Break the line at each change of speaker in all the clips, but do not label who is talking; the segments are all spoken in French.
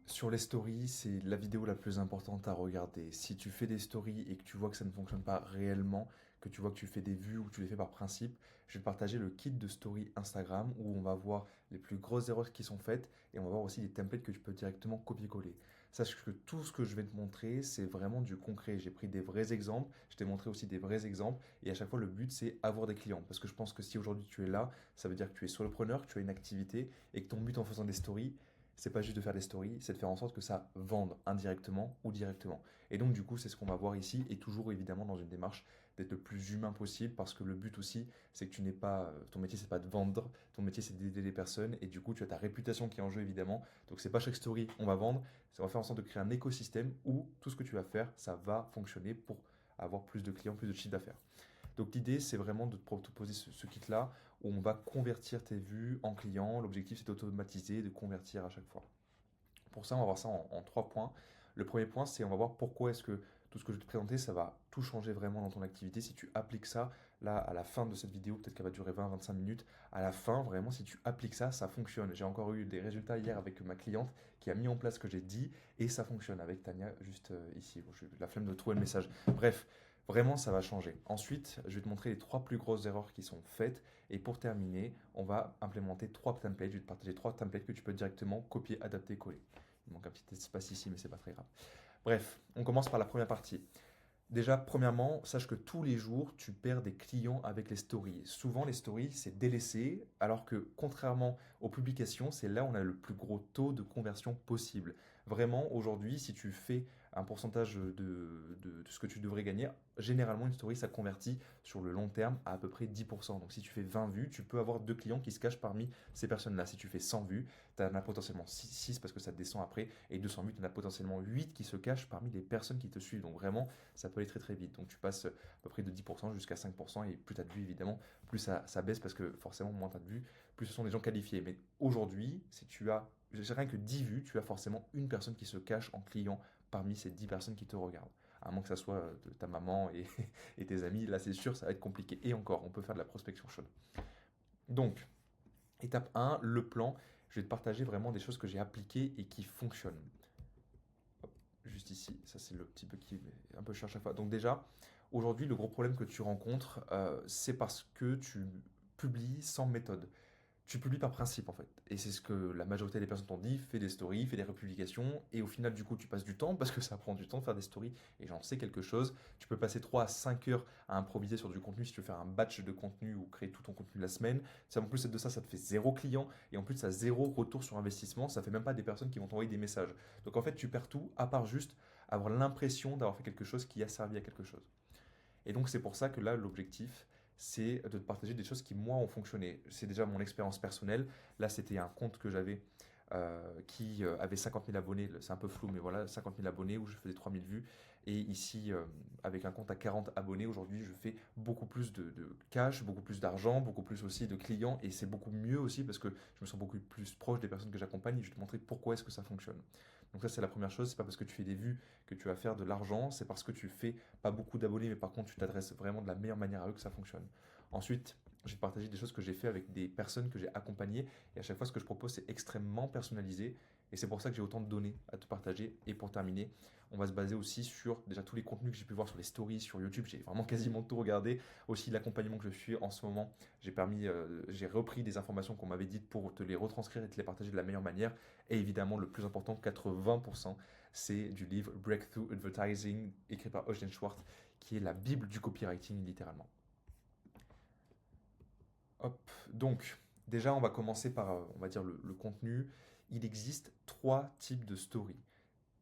Sur les stories, c'est la vidéo la plus importante à regarder. Si tu fais des stories et que tu vois que ça ne fonctionne pas réellement, que tu vois que tu fais des vues ou que tu les fais par principe, je vais te partager le kit de story Instagram où on va voir les plus grosses erreurs qui sont faites et on va voir aussi des templates que tu peux directement copier-coller. Sache que tout ce que je vais te montrer, c'est vraiment du concret. J'ai pris des vrais exemples, je t'ai montré aussi des vrais exemples et à chaque fois le but c'est avoir des clients. Parce que je pense que si aujourd'hui tu es là, ça veut dire que tu es solopreneur, que tu as une activité et que ton but en faisant des stories, c'est pas juste de faire des stories, c'est de faire en sorte que ça vende indirectement ou directement. Et donc, du coup, c'est ce qu'on va voir ici, et toujours évidemment dans une démarche d'être le plus humain possible, parce que le but aussi, c'est que tu n'es pas, ton métier, c'est pas de vendre, ton métier, c'est d'aider les personnes, et du coup, tu as ta réputation qui est en jeu, évidemment. Donc, c'est pas chaque story, on va vendre, ça va faire en sorte de créer un écosystème où tout ce que tu vas faire, ça va fonctionner pour avoir plus de clients, plus de chiffre d'affaires. Donc l'idée, c'est vraiment de te proposer ce kit-là où on va convertir tes vues en clients. L'objectif, c'est d'automatiser, de convertir à chaque fois. Pour ça, on va voir ça en trois points. Le premier point, c'est on va voir pourquoi est-ce que tout ce que je vais te présenter, ça va tout changer vraiment dans ton activité. Si tu appliques ça, là, à la fin de cette vidéo, peut-être qu'elle va durer 20-25 minutes, à la fin, vraiment, si tu appliques ça, ça fonctionne. J'ai encore eu des résultats hier avec ma cliente qui a mis en place ce que j'ai dit et ça fonctionne avec Tania juste ici. Bon, j'ai la flemme de trouver le message. Bref, vraiment, ça va changer. Ensuite, je vais te montrer les trois plus grosses erreurs qui sont faites. Et pour terminer, on va implémenter trois templates. Je vais te partager trois templates que tu peux directement copier, adapter, coller. Il manque un petit espace ici, mais c'est pas très grave. Bref, on commence par la première partie. Déjà, premièrement, sache que tous les jours, tu perds des clients avec les stories. Souvent, les stories, c'est délaissé, alors que contrairement aux publications, c'est là où on a le plus gros taux de conversion possible. Vraiment, aujourd'hui, si tu fais un pourcentage de ce que tu devrais gagner, généralement, une story, ça convertit sur le long terme à peu près 10%. Donc, si tu fais 20 vues, tu peux avoir deux clients qui se cachent parmi ces personnes-là. Si tu fais 100 vues, tu en as potentiellement 6 parce que ça descend après, et 200 vues, tu en as potentiellement 8 qui se cachent parmi les personnes qui te suivent. Donc, vraiment, ça peut aller très très vite. Donc tu passes à peu près de 10% jusqu'à 5% et plus tu as de vues évidemment, plus ça baisse parce que forcément moins tu as de vues, plus ce sont des gens qualifiés. Mais aujourd'hui, si tu as rien que 10 vues, tu as forcément une personne qui se cache en client parmi ces 10 personnes qui te regardent. À moins que ça soit de ta maman et, et tes amis, là c'est sûr, ça va être compliqué. Et encore, on peut faire de la prospection chaude. Donc, étape 1, le plan. Je vais te partager vraiment des choses que j'ai appliquées et qui fonctionnent. Hop, juste ici, ça c'est le petit peu qui est un peu cher à chaque fois. Donc déjà, aujourd'hui, le gros problème que tu rencontres, c'est parce que tu publies sans méthode. Tu publies par principe en fait. Et c'est ce que la majorité des personnes t'ont dit, fais des stories, fais des republications, et au final du coup tu passes du temps, parce que ça prend du temps de faire des stories, et j'en sais quelque chose. Tu peux passer 3 à 5 heures à improviser sur du contenu si tu veux faire un batch de contenu ou créer tout ton contenu de la semaine. Ça, en plus de ça, ça te fait zéro client, et en plus ça a zéro retour sur investissement, ça fait même pas des personnes qui vont t'envoyer des messages. Donc en fait tu perds tout, à part juste avoir l'impression d'avoir fait quelque chose qui a servi à quelque chose. Et donc c'est pour ça que là, l'objectif, c'est de te partager des choses qui, moi, ont fonctionné. C'est déjà mon expérience personnelle. Là, c'était un compte que j'avais qui avait 50 000 abonnés. C'est un peu flou, mais voilà, 50 000 abonnés où je faisais 3 000 vues. Et ici, avec un compte à 40 abonnés, aujourd'hui, je fais beaucoup plus de cash, beaucoup plus d'argent, beaucoup plus aussi de clients. Et c'est beaucoup mieux aussi parce que je me sens beaucoup plus proche des personnes que j'accompagne. Et je vais te montrer pourquoi est-ce que ça fonctionne. Donc ça, c'est la première chose. C'est pas parce que tu fais des vues que tu vas faire de l'argent. C'est parce que tu fais pas beaucoup d'abonnés, mais par contre, tu t'adresses vraiment de la meilleure manière à eux que ça fonctionne. Ensuite, je vais te partager des choses que j'ai fait avec des personnes que j'ai accompagnées. Et à chaque fois, ce que je propose, c'est extrêmement personnalisé. Et c'est pour ça que j'ai autant de données à te partager. Et pour terminer, on va se baser aussi sur déjà tous les contenus que j'ai pu voir sur les stories, sur YouTube. J'ai vraiment quasiment tout regardé. Aussi l'accompagnement que je suis en ce moment. J'ai repris des informations qu'on m'avait dites pour te les retranscrire et te les partager de la meilleure manière. Et évidemment, le plus important, 80%, c'est du livre Breakthrough Advertising, écrit par Eugene Schwartz, qui est la Bible du copywriting littéralement. Hop, donc déjà on va commencer par, on va dire, le contenu. Il existe trois types de stories.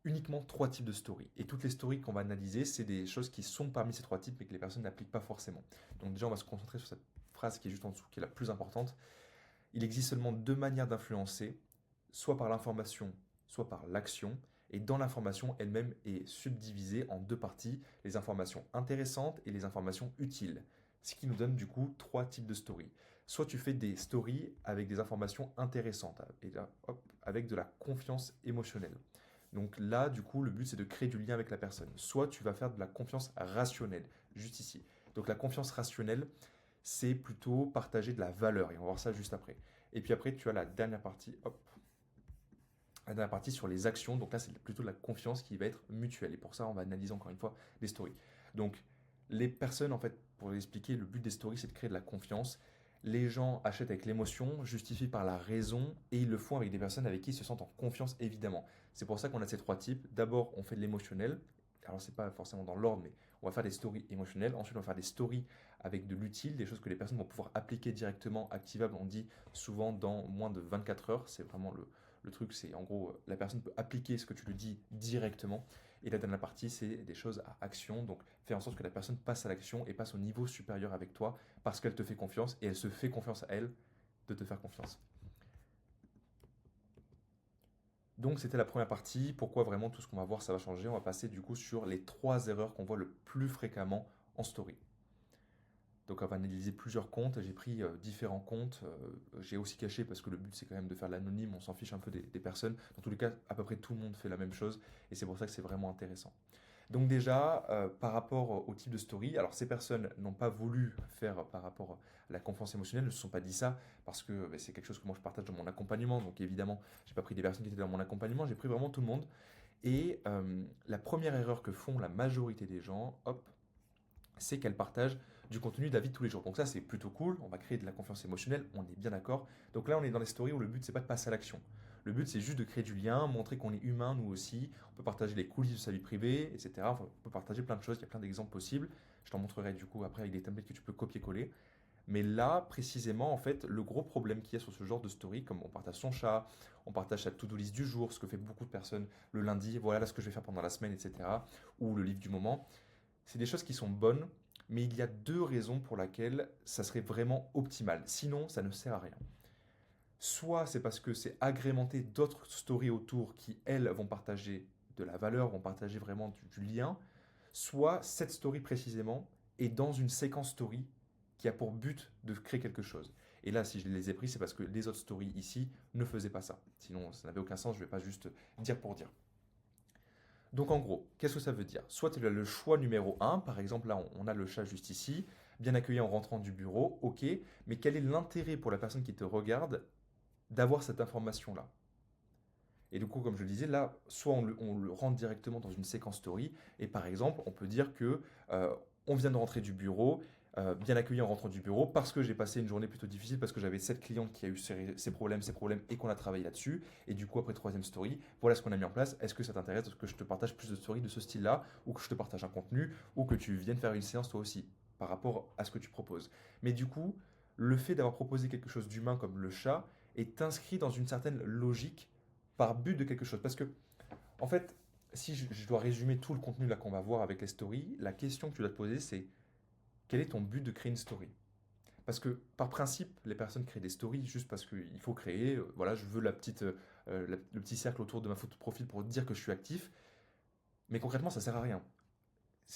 Uniquement trois types de stories. Et toutes les stories qu'on va analyser, c'est des choses qui sont parmi ces trois types, mais que les personnes n'appliquent pas forcément. Donc déjà on va se concentrer sur cette phrase qui est juste en dessous, qui est la plus importante. Il existe seulement deux manières d'influencer, soit par l'information, soit par l'action. Et dans l'information elle-même est subdivisée en deux parties, les informations intéressantes et les informations utiles. Ce qui nous donne du coup trois types de stories. Soit tu fais des stories avec des informations intéressantes, et là, hop, avec de la confiance émotionnelle. Donc là, du coup, le but c'est de créer du lien avec la personne. Soit tu vas faire de la confiance rationnelle, juste ici. Donc la confiance rationnelle, c'est plutôt partager de la valeur. Et on va voir ça juste après. Et puis après, tu as la dernière partie. Hop. La dernière partie sur les actions, donc là c'est plutôt de la confiance qui va être mutuelle. Et pour ça, on va analyser encore une fois les stories. Donc les personnes, en fait, pour l'expliquer, le but des stories, c'est de créer de la confiance. Les gens achètent avec l'émotion, justifient par la raison, et ils le font avec des personnes avec qui ils se sentent en confiance, évidemment. C'est pour ça qu'on a ces trois types. D'abord, on fait de l'émotionnel. Alors, c'est pas forcément dans l'ordre, mais on va faire des stories émotionnelles. Ensuite, on va faire des stories avec de l'utile, des choses que les personnes vont pouvoir appliquer directement, activables. On dit souvent dans moins de 24 heures. C'est vraiment le truc, c'est en gros, la personne peut appliquer ce que tu lui dis directement. Et la dernière partie, c'est des choses à action. Donc, faire en sorte que la personne passe à l'action et passe au niveau supérieur avec toi parce qu'elle te fait confiance et elle se fait confiance à elle de te faire confiance. Donc, c'était la première partie. Pourquoi vraiment tout ce qu'on va voir, ça va changer. On va passer du coup sur les trois erreurs qu'on voit le plus fréquemment en story. Donc on va analyser plusieurs comptes, j'ai pris différents comptes, j'ai aussi caché parce que le but c'est quand même de faire l'anonyme, on s'en fiche un peu des personnes. Dans tous les cas, à peu près tout le monde fait la même chose et c'est pour ça que c'est vraiment intéressant. Donc déjà, par rapport au type de story, alors ces personnes n'ont pas voulu faire par rapport à la confiance émotionnelle, ne se sont pas dit ça parce que c'est quelque chose que moi je partage dans mon accompagnement. Donc évidemment, j'ai pas pris des personnes qui étaient dans mon accompagnement, j'ai pris vraiment tout le monde. Et la première erreur que font la majorité des gens, hop, c'est qu'elle partage du contenu de la vie de tous les jours. Donc ça, c'est plutôt cool, on va créer de la confiance émotionnelle, on est bien d'accord. Donc là, on est dans les stories où le but, c'est pas de passer à l'action. Le but, c'est juste de créer du lien, montrer qu'on est humain, nous aussi. On peut partager les coulisses de sa vie privée, etc. Enfin, on peut partager plein de choses, il y a plein d'exemples possibles. Je t'en montrerai du coup après avec des templates que tu peux copier-coller. Mais là, précisément, en fait, le gros problème qu'il y a sur ce genre de story, comme on partage son chat, on partage sa to-do list du jour, ce que fait beaucoup de personnes le lundi, voilà ce que je vais faire pendant la semaine, etc. Ou le livre du moment, c'est des choses qui sont bonnes, mais il y a deux raisons pour lesquelles ça serait vraiment optimal. Sinon, ça ne sert à rien. Soit c'est parce que c'est agrémenté d'autres stories autour qui, elles, vont partager de la valeur, vont partager vraiment du lien. Soit cette story précisément est dans une séquence story qui a pour but de créer quelque chose. Et là, si je les ai pris, c'est parce que les autres stories ici ne faisaient pas ça. Sinon, ça n'avait aucun sens, je ne vais pas juste dire pour dire. Donc en gros, qu'est-ce que ça veut dire? Soit tu as le choix numéro un, par exemple là on a le chat juste ici, bien accueilli en rentrant du bureau, ok, mais quel est l'intérêt pour la personne qui te regarde d'avoir cette information-là? Et du coup, comme je le disais, là, soit on le rentre directement dans une séquence story, et par exemple, on peut dire que on vient de rentrer du bureau, bien accueilli en rentrant du bureau, parce que j'ai passé une journée plutôt difficile, parce que j'avais cette cliente qui a eu ces problèmes, et qu'on a travaillé là-dessus. Et du coup, après troisième story, voilà ce qu'on a mis en place. Est-ce que ça t'intéresse que je te partage plus de stories de ce style-là, ou que je te partage un contenu, ou que tu viennes faire une séance toi aussi, par rapport à ce que tu proposes. Mais du coup, le fait d'avoir proposé quelque chose d'humain comme le chat est inscrit dans une certaine logique par but de quelque chose. Parce que, en fait, si je dois résumer tout le contenu là qu'on va voir avec les stories, la question que tu dois te poser, c'est quel est ton but de créer une story? Parce que par principe, les personnes créent des stories juste parce qu'il faut créer. Voilà, je veux le petit cercle autour de ma photo de profil pour dire que je suis actif. Mais concrètement, ça sert à rien.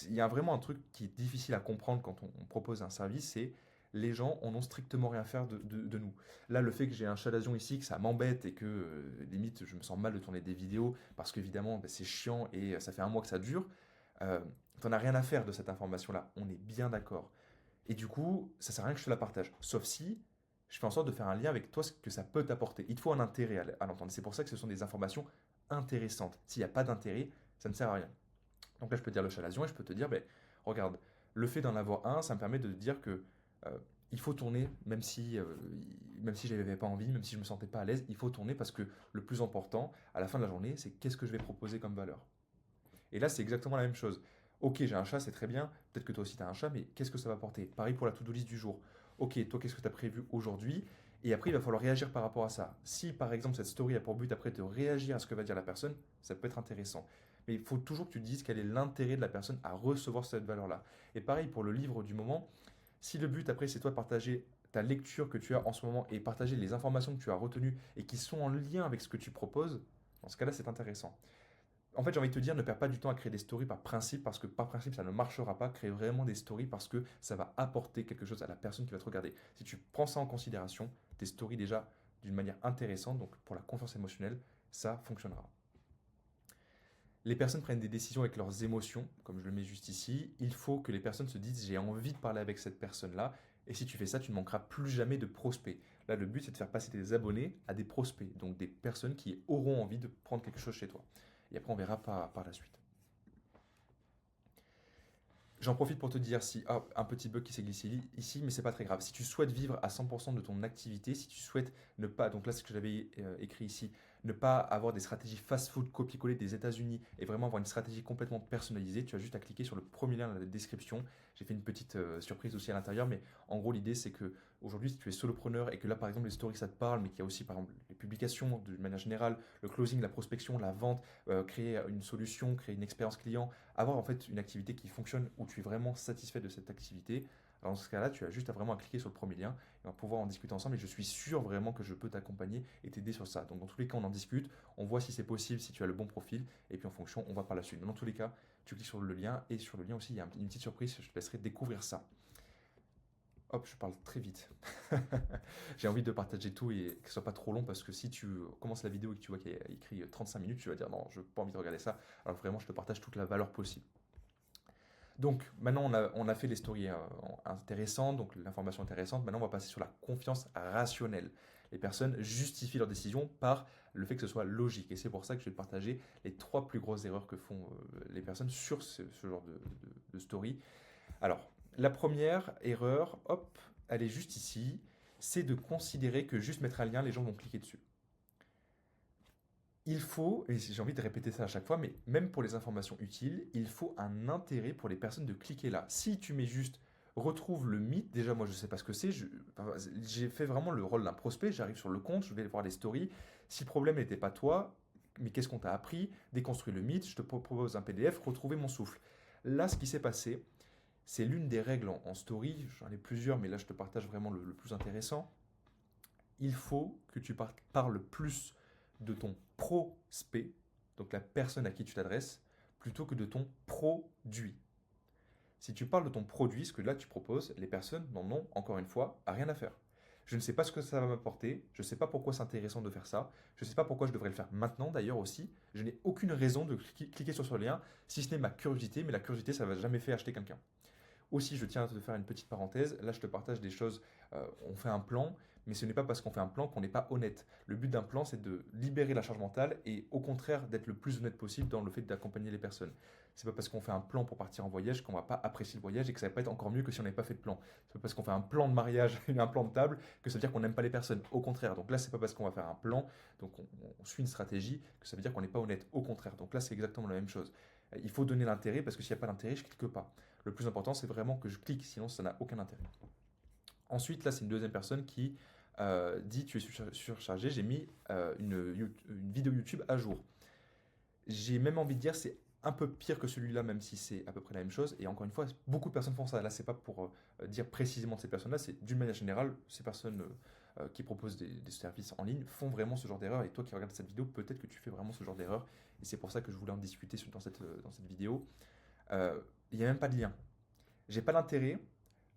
Il y a vraiment un truc qui est difficile à comprendre quand on propose un service, c'est les gens en ont strictement rien à faire de nous. Là, le fait que j'ai un chalazion ici, que ça m'embête et que limite je me sens mal de tourner des vidéos parce qu'évidemment c'est chiant et ça fait un mois que ça dure, euh, t'en as rien à faire de cette information-là. On est bien d'accord. Et du coup, ça sert à rien que je te la partage. Sauf si je fais en sorte de faire un lien avec toi, ce que ça peut t'apporter. Il te faut un intérêt à l'entendre. C'est pour ça que ce sont des informations intéressantes. S'il n'y a pas d'intérêt, ça ne sert à rien. Donc là, je peux te dire le chalazion et je peux te dire, ben, regarde, le fait d'en avoir un, ça me permet de te dire que il faut tourner, même si je n'avais pas envie, même si je ne me sentais pas à l'aise, il faut tourner parce que le plus important, à la fin de la journée, c'est qu'est-ce que je vais proposer comme valeur. Et là, c'est exactement la même chose. Ok, j'ai un chat, c'est très bien. Peut-être que toi aussi, tu as un chat, mais qu'est-ce que ça va apporter? Pareil pour la to-do list du jour. Ok, toi, qu'est-ce que tu as prévu aujourd'hui? Et après, il va falloir réagir par rapport à ça. Si, par exemple, cette story a pour but après de réagir à ce que va dire la personne, ça peut être intéressant. Mais il faut toujours que tu te dises quel est l'intérêt de la personne à recevoir cette valeur-là. Et pareil pour le livre du moment, si le but après, c'est toi de partager ta lecture que tu as en ce moment et partager les informations que tu as retenues et qui sont en lien avec ce que tu proposes, dans ce cas-là, c'est intéressant. En fait, j'ai envie de te dire, ne perds pas du temps à créer des stories par principe, parce que par principe, ça ne marchera pas. Crée vraiment des stories parce que ça va apporter quelque chose à la personne qui va te regarder. Si tu prends ça en considération, tes stories déjà d'une manière intéressante, donc pour la confiance émotionnelle, ça fonctionnera. Les personnes prennent des décisions avec leurs émotions, comme je le mets juste ici. Il faut que les personnes se disent j'ai envie de parler avec cette personne-là. Et si tu fais ça, tu ne manqueras plus jamais de prospects. Là, le but, c'est de faire passer tes abonnés à des prospects, donc des personnes qui auront envie de prendre quelque chose chez toi. Et après, on verra par la suite. J'en profite pour te dire si un petit bug qui s'est glissé ici, mais c'est pas très grave. Si tu souhaites vivre à 100% de ton activité, si tu souhaites ne pas, donc là c'est ce que j'avais écrit ici, ne pas avoir des stratégies fast-food copier-coller des États-Unis et vraiment avoir une stratégie complètement personnalisée, tu as juste à cliquer sur le premier lien dans la description. J'ai fait une petite surprise aussi à l'intérieur, mais en gros l'idée c'est que aujourd'hui si tu es solopreneur et que là par exemple les stories ça te parle, mais qu'il y a aussi par exemple les publications de manière générale, le closing, la prospection, la vente, créer une solution, créer une expérience client, avoir en fait une activité qui fonctionne où tu es vraiment satisfait de cette activité, alors dans ce cas-là, tu as juste à vraiment à cliquer sur le premier lien et on va pouvoir en discuter ensemble et je suis sûr vraiment que je peux t'accompagner et t'aider sur ça. Donc dans tous les cas, on en discute, on voit si c'est possible, si tu as le bon profil et puis en fonction, on va par la suite. Mais dans tous les cas, tu cliques sur le lien et sur le lien aussi, il y a une petite surprise, je te laisserai découvrir ça. Hop, je parle très vite. J'ai envie de partager tout et que ce soit pas trop long parce que si tu commences la vidéo et que tu vois qu'il y a écrit 35 minutes, tu vas dire non, je n'ai pas envie de regarder ça. Alors vraiment, je te partage toute la valeur possible. Donc maintenant on a fait les stories intéressantes, donc l'information intéressante, maintenant on va passer sur la confiance rationnelle. Les personnes justifient leurs décisions par le fait que ce soit logique. Et c'est pour ça que je vais te partager les 3 plus grosses erreurs que font les personnes sur ce genre de story. Alors, la première erreur, hop, elle est juste ici, c'est de considérer que juste mettre un lien, les gens vont cliquer dessus. Il faut, et j'ai envie de répéter ça à chaque fois, mais même pour les informations utiles, il faut un intérêt pour les personnes de cliquer là. Si tu mets juste retrouve le mythe, déjà moi je sais pas ce que c'est, j'ai fait vraiment le rôle d'un prospect, j'arrive sur le compte, je vais voir les stories. Si le problème n'était pas toi, mais qu'est-ce qu'on t'a appris? Déconstruire le mythe, je te propose un PDF, retrouver mon souffle. Là, ce qui s'est passé, c'est l'une des règles en story, j'en ai plusieurs, mais là je te partage vraiment le plus intéressant. Il faut que tu parles plus de ton prospect, donc la personne à qui tu t'adresses, plutôt que de ton produit. Si tu parles de ton produit, ce que là tu proposes, les personnes n'en ont, encore une fois, rien à faire. Je ne sais pas ce que ça va m'apporter, je ne sais pas pourquoi c'est intéressant de faire ça, je ne sais pas pourquoi je devrais le faire maintenant d'ailleurs aussi, je n'ai aucune raison de cliquer sur ce lien, si ce n'est ma curiosité, mais la curiosité ça ne va jamais fait acheter quelqu'un. Aussi, je tiens à te faire une petite parenthèse. Là, je te partage des choses. On fait un plan, mais ce n'est pas parce qu'on fait un plan qu'on n'est pas honnête. Le but d'un plan, c'est de libérer la charge mentale et au contraire d'être le plus honnête possible dans le fait d'accompagner les personnes. C'est pas parce qu'on fait un plan pour partir en voyage qu'on va pas apprécier le voyage et que ça va pas être encore mieux que si on n'avait pas fait de plan. C'est pas parce qu'on fait un plan de mariage et un plan de table que ça veut dire qu'on n'aime pas les personnes. Au contraire. Donc là, c'est pas parce qu'on va faire un plan, donc on suit une stratégie, que ça veut dire qu'on n'est pas honnête. Au contraire. Donc là, c'est exactement la même chose. Il faut donner l'intérêt parce que s'il n'y a pas d'intérêt, je clique pas. Le plus important, c'est vraiment que je clique, sinon ça n'a aucun intérêt. Ensuite, là, c'est une deuxième personne qui dit tu es surchargé, j'ai mis une vidéo YouTube à jour. J'ai même envie de dire c'est un peu pire que celui-là, même si c'est à peu près la même chose. Et encore une fois, beaucoup de personnes font ça. Là, c'est pas pour dire précisément de ces personnes-là, c'est d'une manière générale, ces personnes qui proposent des services en ligne font vraiment ce genre d'erreur. Et toi qui regardes cette vidéo, peut-être que tu fais vraiment ce genre d'erreur. Et c'est pour ça que je voulais en discuter dans cette vidéo. Il n'y a même pas de lien. J'ai pas l'intérêt,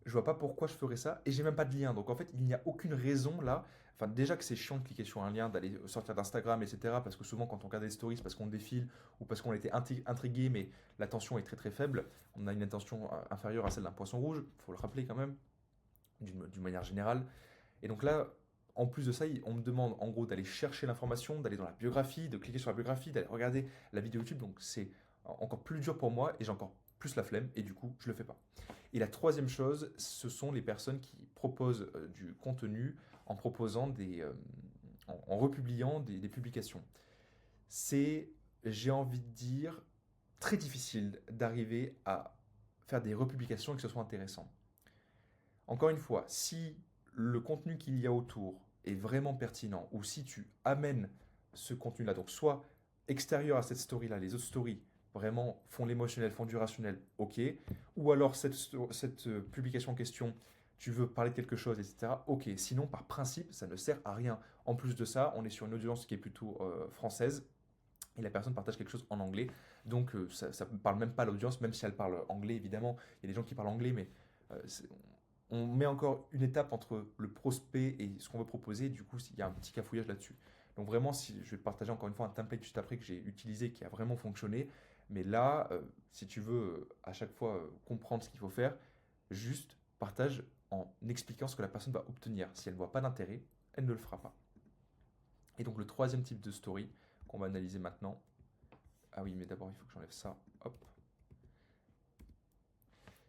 je vois pas pourquoi je ferais ça, et j'ai même pas de lien. Donc en fait, il n'y a aucune raison là. Enfin, déjà que c'est chiant de cliquer sur un lien, d'aller sortir d'Instagram, etc. Parce que souvent, quand on regarde des stories, c'est parce qu'on défile ou parce qu'on a été intrigué, mais l'attention est très très faible. On a une attention inférieure à celle d'un poisson rouge, il faut le rappeler quand même, d'une manière générale. Et donc là, en plus de ça, on me demande en gros d'aller chercher l'information, d'aller dans la biographie, de cliquer sur la biographie, d'aller regarder la vidéo YouTube. Donc c'est encore plus dur pour moi et j'ai encore plus la flemme et du coup, je le fais pas. Et la troisième chose, ce sont les personnes qui proposent du contenu en proposant en republiant des publications. C'est, j'ai envie de dire, très difficile d'arriver à faire des republications et que ce soit intéressant. Encore une fois, si le contenu qu'il y a autour est vraiment pertinent, ou si tu amènes ce contenu-là, donc soit extérieur à cette story-là, les autres stories vraiment font l'émotionnel, font du rationnel, ok, ou alors cette publication en question, tu veux parler de quelque chose, etc., ok, sinon par principe, ça ne sert à rien. En plus de ça, on est sur une audience qui est plutôt française, et la personne partage quelque chose en anglais, donc ça ne parle même pas à l'audience, même si elle parle anglais, évidemment, il y a des gens qui parlent anglais, mais on met encore une étape entre le prospect et ce qu'on veut proposer. Du coup, il y a un petit cafouillage là-dessus. Donc vraiment, si, je vais te partager encore une fois un template juste après que j'ai utilisé, qui a vraiment fonctionné. Mais là, si tu veux à chaque fois comprendre ce qu'il faut faire, juste partage en expliquant ce que la personne va obtenir. Si elle ne voit pas d'intérêt, elle ne le fera pas. Et donc le troisième type de story qu'on va analyser maintenant. Ah oui, mais d'abord il faut que j'enlève ça. Hop.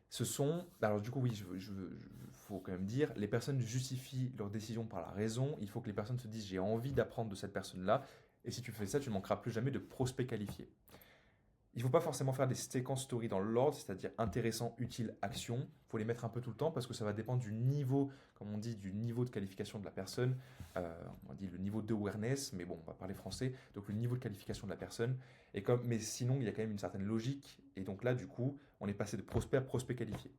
Ce sont, alors du coup oui, faut quand même dire, les personnes justifient leur décision par la raison. Il faut que les personnes se disent j'ai envie d'apprendre de cette personne-là. Et si tu fais ça, tu ne manqueras plus jamais de prospects qualifiés. Il ne faut pas forcément faire des séquences story dans l'ordre, c'est-à-dire intéressant, utile, action. Il faut les mettre un peu tout le temps parce que ça va dépendre du niveau, comme on dit, du niveau de qualification de la personne. On dit le niveau d'awareness, mais bon, on va parler français. Donc le niveau de qualification de la personne. Mais sinon, il y a quand même une certaine logique. Et donc là, du coup, on est passé de prospect à prospect qualifié.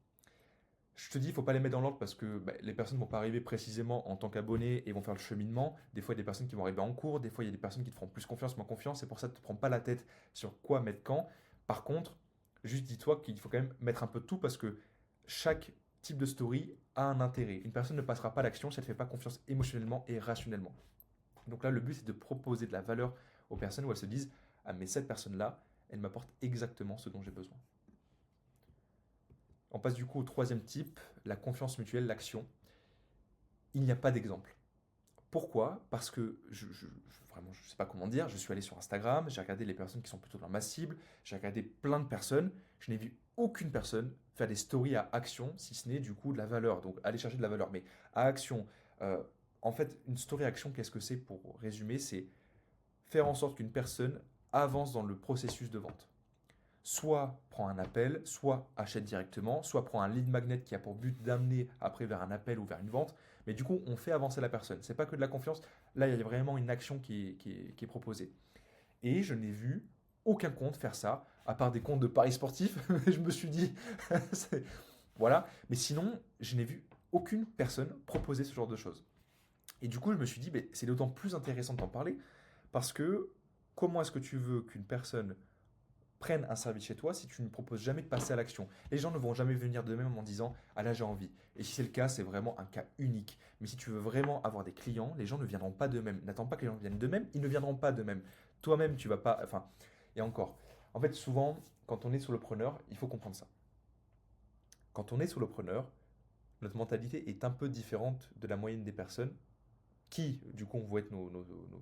Je te dis, il ne faut pas les mettre dans l'ordre parce que les personnes ne vont pas arriver précisément en tant qu'abonnés et vont faire le cheminement. Des fois, il y a des personnes qui vont arriver en cours. Des fois, il y a des personnes qui te feront plus confiance, moins confiance. C'est pour ça que tu ne te prends pas la tête sur quoi mettre quand. Par contre, juste dis-toi qu'il faut quand même mettre un peu de tout parce que chaque type de story a un intérêt. Une personne ne passera pas à l'action si elle ne fait pas confiance émotionnellement et rationnellement. Donc là, le but, c'est de proposer de la valeur aux personnes où elles se disent ah, mais cette personne-là, elle m'apporte exactement ce dont j'ai besoin. On passe du coup au troisième type, la confiance mutuelle, l'action. Il n'y a pas d'exemple. Pourquoi? Parce que vraiment, je ne sais pas comment dire, je suis allé sur Instagram, j'ai regardé les personnes qui sont plutôt dans ma cible, j'ai regardé plein de personnes, je n'ai vu aucune personne faire des stories à action, si ce n'est du coup de la valeur. Donc aller chercher de la valeur. Mais à action, euh, en fait, une story action, qu'est-ce que c'est pour résumer? C'est faire en sorte qu'une personne avance dans le processus de vente. Soit prend un appel, soit achète directement, soit prend un lead magnet qui a pour but d'amener après vers un appel ou vers une vente. Mais du coup, on fait avancer la personne. C'est pas que de la confiance. Là, il y a vraiment une action qui est proposée. Et je n'ai vu aucun compte faire ça, à part des comptes de paris sportifs. Je me suis dit, voilà. Mais sinon, je n'ai vu aucune personne proposer ce genre de choses. Et du coup, je me suis dit, c'est d'autant plus intéressant d'en parler parce que comment est-ce que tu veux qu'une personne prennent un service chez toi si tu ne proposes jamais de passer à l'action. Les gens ne vont jamais venir d'eux-mêmes en disant ah là j'ai envie. Et si c'est le cas, c'est vraiment un cas unique. Mais si tu veux vraiment avoir des clients, les gens ne viendront pas d'eux-mêmes. N'attends pas que les gens viennent d'eux-mêmes, ils ne viendront pas d'eux-mêmes. Toi-même, tu vas pas. Enfin, et encore. En fait, souvent, quand on est solopreneur, il faut comprendre ça. Quand on est solopreneur, notre mentalité est un peu différente de la moyenne des personnes qui, du coup, vont être nos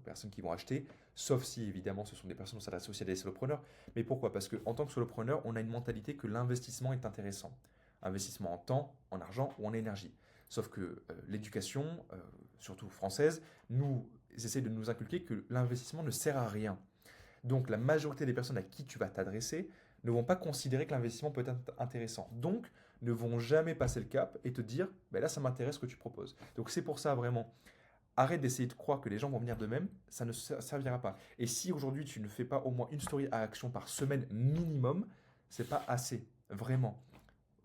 personnes qui vont acheter, sauf si, évidemment, ce sont des personnes qui sont associées à des solopreneurs. Mais pourquoi? Parce qu'en tant que solopreneur, on a une mentalité que l'investissement est intéressant. Investissement en temps, en argent ou en énergie. Sauf que l'éducation, surtout française, nous essaie de nous inculquer que l'investissement ne sert à rien. Donc la majorité des personnes à qui tu vas t'adresser ne vont pas considérer que l'investissement peut être intéressant. Donc ne vont jamais passer le cap et te dire, là ça m'intéresse ce que tu proposes. Donc c'est pour ça vraiment, arrête d'essayer de croire que les gens vont venir d'eux-mêmes, ça ne servira pas. Et si aujourd'hui tu ne fais pas au moins une story à action par semaine minimum, c'est pas assez, vraiment.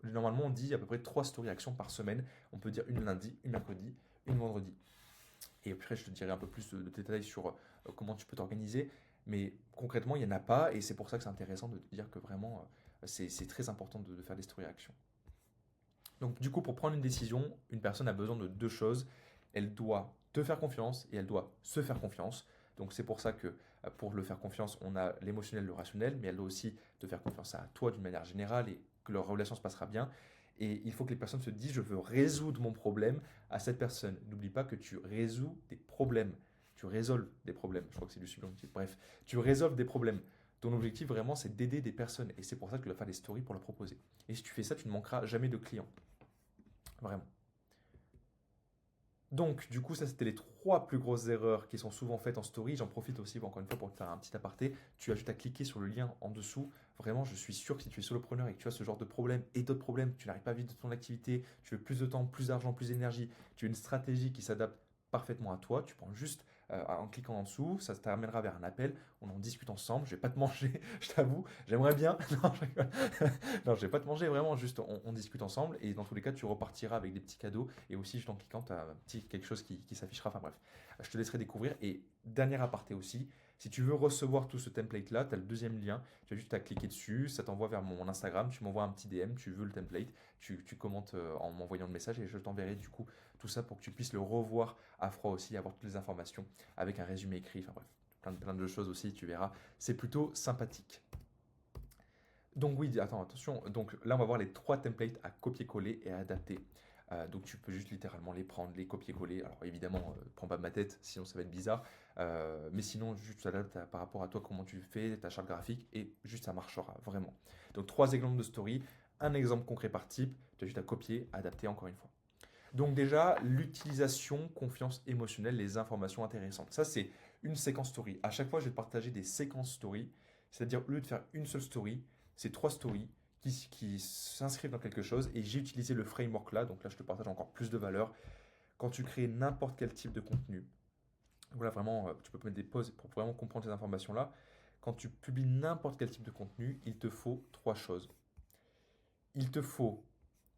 Normalement on dit à peu près 3 stories à action par semaine. On peut dire une lundi, une mercredi, une vendredi. Et après je te dirai un peu plus de détails sur comment tu peux t'organiser. Mais concrètement il n'y en a pas et c'est pour ça que c'est intéressant de te dire que vraiment c'est très important de faire des stories à action. Donc du coup, pour prendre une décision, une personne a besoin de deux choses. Elle doit te faire confiance et elle doit se faire confiance. Donc c'est pour ça que pour le faire confiance, on a l'émotionnel, le rationnel, mais elle doit aussi te faire confiance à toi d'une manière générale et que leur relation se passera bien. Et il faut que les personnes se disent, je veux résoudre mon problème à cette personne. N'oublie pas que tu résous des problèmes. Tu résolves des problèmes. Je crois que c'est du subjonctif. Bref, tu résolves des problèmes. Ton objectif vraiment, c'est d'aider des personnes. Et c'est pour ça que tu dois faire des stories pour leur proposer. Et si tu fais ça, tu ne manqueras jamais de clients. Vraiment. Donc, du coup, ça, c'était les trois plus grosses erreurs qui sont souvent faites en story. J'en profite aussi, encore une fois, pour te faire un petit aparté. Tu as juste à cliquer sur le lien en dessous. Vraiment, je suis sûr que si tu es solopreneur et que tu as ce genre de problème et d'autres problèmes, tu n'arrives pas à vivre de ton activité, tu veux plus de temps, plus d'argent, plus d'énergie, tu as une stratégie qui s'adapte parfaitement à toi, tu prends juste en cliquant en dessous, ça t'amènera vers un appel, on en discute ensemble, je vais pas te manger, je t'avoue, j'aimerais bien, non, je rigole. Non, je vais pas te manger, vraiment, juste on discute ensemble et dans tous les cas, tu repartiras avec des petits cadeaux et aussi, juste en cliquant, tu as un petit quelque chose qui s'affichera. Enfin bref, je te laisserai découvrir. Et dernier aparté aussi, si tu veux recevoir tout ce template-là, tu as le deuxième lien, tu as juste à cliquer dessus, ça t'envoie vers mon Instagram, tu m'envoies un petit DM, tu veux le template, tu commentes en m'envoyant le message et je t'enverrai du coup tout ça pour que tu puisses le revoir à froid aussi, avoir toutes les informations avec un résumé écrit, enfin bref, plein de choses aussi, tu verras, c'est plutôt sympathique. Donc oui, attention, donc là on va voir les trois templates à copier-coller et à adapter. Donc tu peux juste littéralement les prendre, les copier-coller. Alors évidemment, prends pas ma tête, sinon ça va être bizarre. Mais sinon, juste t'adaptes par rapport à toi, comment tu fais, ta charte graphique, et juste ça marchera vraiment. Donc 3 exemples de story, un exemple concret par type, tu as juste à copier, adapter encore une fois. Donc déjà, l'utilisation, confiance émotionnelle, les informations intéressantes. Ça, c'est une séquence story. À chaque fois, je vais te partager des séquences story. C'est-à-dire, au lieu de faire une seule story, c'est 3 stories qui s'inscrivent dans quelque chose. Et j'ai utilisé le framework là. Donc là, je te partage encore plus de valeur. Quand tu crées n'importe quel type de contenu, voilà, vraiment, tu peux mettre des pauses pour vraiment comprendre ces informations-là. Quand tu publies n'importe quel type de contenu, il te faut 3 choses. Il te faut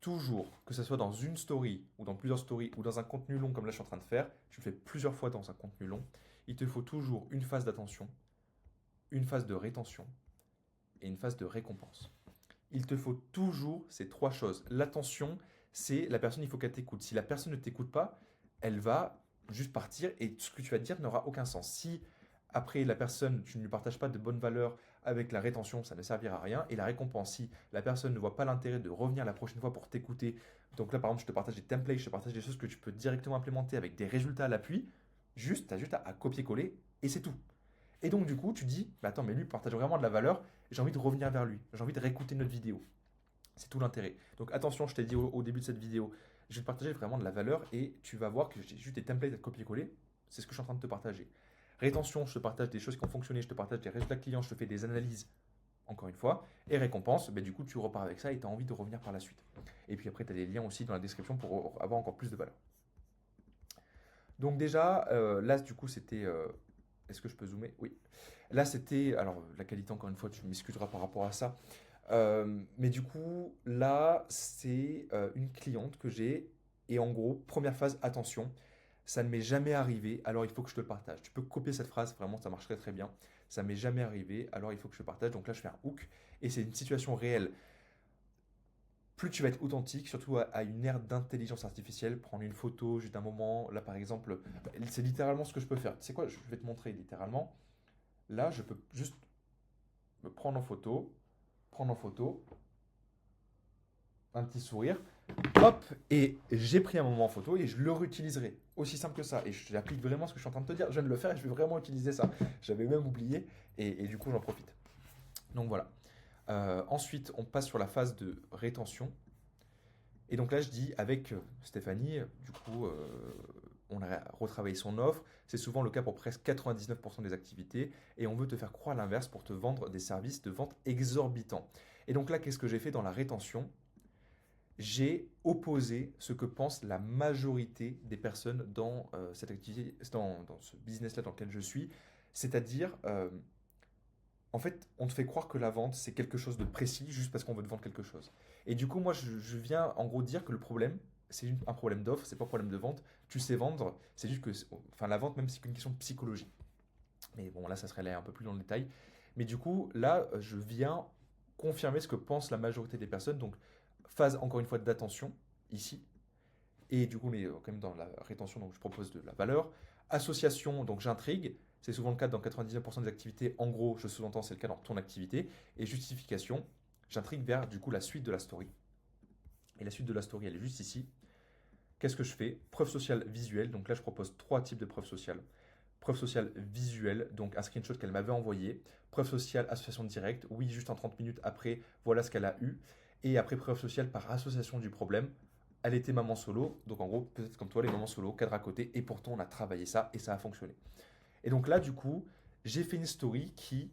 toujours, que ce soit dans une story ou dans plusieurs stories ou dans un contenu long comme là je suis en train de faire, tu le fais plusieurs fois dans un contenu long, il te faut toujours une phase d'attention, une phase de rétention et une phase de récompense. Il te faut toujours ces 3 choses. L'attention, c'est la personne, il faut qu'elle t'écoute. Si la personne ne t'écoute pas, elle va juste partir et ce que tu vas dire n'aura aucun sens. Si après la personne, tu ne lui partages pas de bonnes valeurs avec la rétention, ça ne servira à rien. Et la récompense, si la personne ne voit pas l'intérêt de revenir la prochaine fois pour t'écouter, donc là par exemple je te partage des templates, je te partage des choses que tu peux directement implémenter avec des résultats à l'appui, juste, tu as juste à copier-coller et c'est tout. Et donc, du coup, tu dis, mais attends, mais lui partage vraiment de la valeur, j'ai envie de revenir vers lui, j'ai envie de réécouter notre vidéo. C'est tout l'intérêt. Donc, attention, je t'ai dit au début de cette vidéo, je vais te partager vraiment de la valeur et tu vas voir que j'ai juste des templates à copier-coller. C'est ce que je suis en train de te partager. Rétention, je te partage des choses qui ont fonctionné, je te partage des résultats clients, je te fais des analyses, encore une fois. Et récompense, ben, du coup, tu repars avec ça et tu as envie de revenir par la suite. Et puis après, tu as des liens aussi dans la description pour avoir encore plus de valeur. Donc déjà, là, du coup, c'était... est-ce que je peux zoomer? Oui. Là, c'était... Alors, la qualité, encore une fois, tu m'excuseras par rapport à ça. Mais du coup, là, c'est une cliente que j'ai. Et en gros, première phase, attention, ça ne m'est jamais arrivé, alors il faut que je te le partage. Tu peux copier cette phrase, vraiment, ça marche très très bien. Ça m'est jamais arrivé, alors il faut que je te partage. Donc là, je fais un hook. Et c'est une situation réelle. Plus tu vas être authentique, surtout à une ère d'intelligence artificielle, prendre une photo juste un moment. Là, par exemple, c'est littéralement ce que je peux faire. Tu sais quoi, je vais te montrer littéralement. Là, je peux juste me prendre en photo, un petit sourire, hop, et j'ai pris un moment en photo et je le réutiliserai. Aussi simple que ça. Et j'applique vraiment ce que je suis en train de te dire. Je viens de le faire et je vais vraiment utiliser ça. J'avais même oublié et du coup, j'en profite. Donc voilà. Ensuite, on passe sur la phase de rétention. Et donc là, je dis avec Stéphanie, du coup, on a retravaillé son offre. C'est souvent le cas pour presque 99% des activités. Et on veut te faire croire l'inverse pour te vendre des services de vente exorbitants. Et donc là, qu'est-ce que j'ai fait dans la rétention? J'ai opposé ce que pense la majorité des personnes dans cette activité, dans ce business-là dans lequel je suis. C'est-à-dire, en fait, on te fait croire que la vente, c'est quelque chose de précis juste parce qu'on veut te vendre quelque chose. Et du coup, moi, je viens en gros dire que le problème, c'est un problème d'offre, c'est pas un problème de vente. Tu sais vendre, c'est juste que, enfin, la vente, même, c'est qu'une question de psychologie. Mais bon, là, ça serait aller un peu plus dans le détail. Mais du coup, là, je viens confirmer ce que pense la majorité des personnes. Donc, phase, encore une fois, d'attention, ici. Et du coup, on est quand même dans la rétention, donc je propose de la valeur. Association, donc j'intrigue. C'est souvent le cas dans 99% des activités. En gros, je sous-entends, c'est le cas dans ton activité. Et justification, j'intrigue vers du coup la suite de la story. Et la suite de la story, elle est juste ici. Qu'est-ce que je fais? Preuve sociale visuelle. Donc là, je propose 3 types de preuves sociales. Preuve sociale visuelle, donc un screenshot qu'elle m'avait envoyé. Preuve sociale association directe. Oui, juste en 30 minutes après, voilà ce qu'elle a eu. Et après, preuve sociale par association du problème. Elle était maman solo, donc en gros, peut-être comme toi, les mamans solo, cadre à côté, et pourtant on a travaillé ça et ça a fonctionné. Et donc là, du coup, j'ai fait une story qui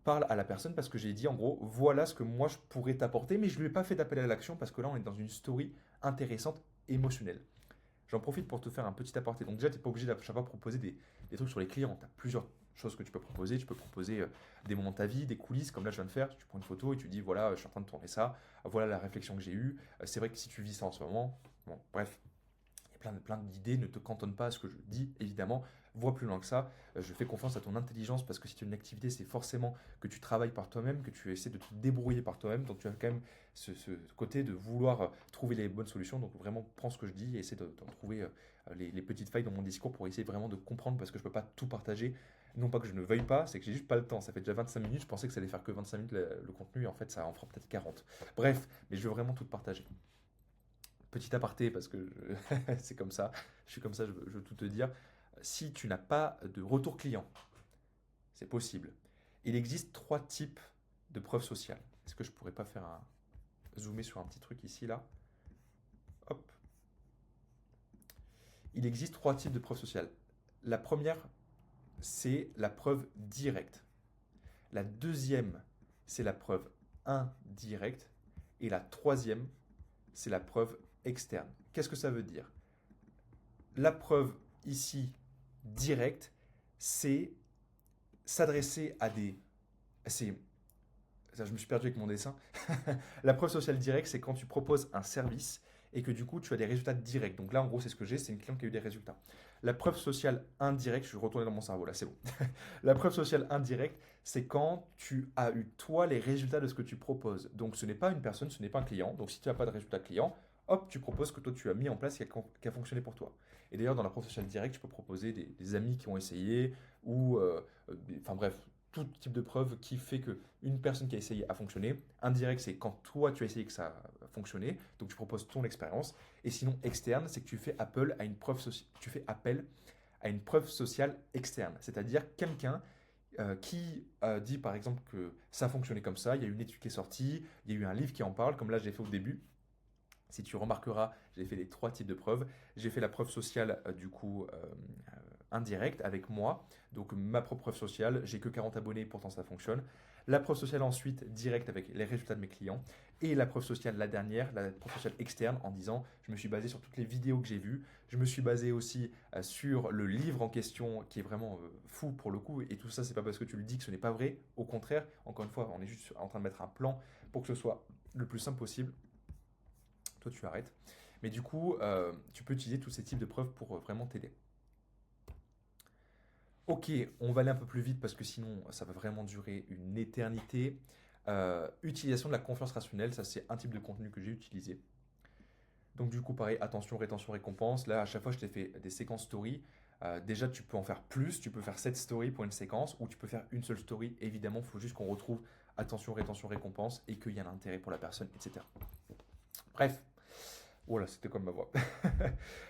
parle à la personne parce que j'ai dit en gros, voilà ce que moi je pourrais t'apporter, mais je ne lui ai pas fait d'appel à l'action parce que là, on est dans une story intéressante, émotionnelle. J'en profite pour te faire un petit aparté. Donc déjà, tu n'es pas obligé à chaque fois proposer des trucs sur les clients. Tu as plusieurs choses que tu peux proposer. Tu peux proposer des moments de ta vie, des coulisses, comme là je viens de faire. Tu prends une photo et tu dis, voilà, je suis en train de tourner ça. Voilà la réflexion que j'ai eue. C'est vrai que si tu vis ça en ce moment, bon, bref, il y a plein d'idées. Ne te cantonne pas à ce que je dis, évidemment. Vois plus loin que ça. Je fais confiance à ton intelligence parce que si tu as une activité, c'est forcément que tu travailles par toi-même, que tu essaies de te débrouiller par toi-même. Donc tu as quand même ce côté de vouloir trouver les bonnes solutions. Donc vraiment, prends ce que je dis et essaie d'en trouver les petites failles dans mon discours pour essayer vraiment de comprendre parce que je ne peux pas tout partager. Non pas que je ne veuille pas, c'est que j'ai juste pas le temps. Ça fait déjà 25 minutes, je pensais que ça allait faire que 25 minutes le contenu et en fait ça en fera peut-être 40. Bref, mais je veux vraiment tout partager. petit aparté, parce que c'est comme ça, je suis comme ça, je veux tout te dire. Si tu n'as pas de retour client, c'est possible. Il existe trois types de preuves sociales. Est-ce que je pourrais pas faire un zoomer sur un petit truc ici, là? Hop. Il existe trois types de preuves sociales. La première, c'est la preuve directe. La deuxième, c'est la preuve indirecte. Et la troisième, c'est la preuve externe. Qu'est-ce que ça veut dire? La preuve ici directe, c'est s'adresser à des... C'est... Ça, je me suis perdu avec mon dessin. La preuve sociale directe, c'est quand tu proposes un service et que du coup, tu as des résultats directs. Donc là, en gros, c'est ce que j'ai, c'est une cliente qui a eu des résultats. La preuve sociale indirecte, je suis retourné dans mon cerveau, là, c'est bon. La preuve sociale indirecte, c'est quand tu as eu, toi, les résultats de ce que tu proposes. Donc ce n'est pas une personne, ce n'est pas un client. Donc si tu n'as pas de résultat client, hop, tu proposes ce que toi, tu as mis en place qui a fonctionné pour toi. Et d'ailleurs, dans la preuve sociale directe, tu peux proposer des amis qui ont essayé ou, enfin bref, tout type de preuve qui fait que une personne qui a essayé a fonctionné. Indirect, c'est quand toi tu as essayé que ça a fonctionné, donc tu proposes ton expérience. Et sinon, externe, c'est que tu fais appel à une preuve, tu fais appel à une preuve sociale externe, c'est-à-dire quelqu'un qui dit par exemple que ça a fonctionné comme ça, il y a eu une étude qui est sortie, il y a eu un livre qui en parle, comme là j'ai fait au début. Si tu remarqueras, j'ai fait les trois types de preuves. J'ai fait la preuve sociale du coup indirecte avec moi, donc ma propre preuve sociale, j'ai que 40 abonnés, pourtant ça fonctionne. La preuve sociale ensuite directe avec les résultats de mes clients. Et la preuve sociale, la dernière, la preuve sociale externe en disant je me suis basé sur toutes les vidéos que j'ai vues, je me suis basé aussi sur le livre en question qui est vraiment fou pour le coup. Et tout ça, c'est pas parce que tu le dis que ce n'est pas vrai. Au contraire, encore une fois, on est juste en train de mettre un plan pour que ce soit le plus simple possible. Toi, tu arrêtes. Mais du coup, tu peux utiliser tous ces types de preuves pour vraiment t'aider. Ok, on va aller un peu plus vite parce que sinon, ça va vraiment durer une éternité. Utilisation de la confiance rationnelle, ça c'est un type de contenu que j'ai utilisé. Donc du coup, pareil, attention, rétention, récompense. Là, à chaque fois, je t'ai fait des séquences story. Déjà, tu peux en faire plus. Tu peux faire 7 stories pour une séquence ou tu peux faire une seule story. Évidemment, il faut juste qu'on retrouve attention, rétention, récompense et qu'il y ait un intérêt pour la personne, etc. Bref, voilà, c'était comme ma voix.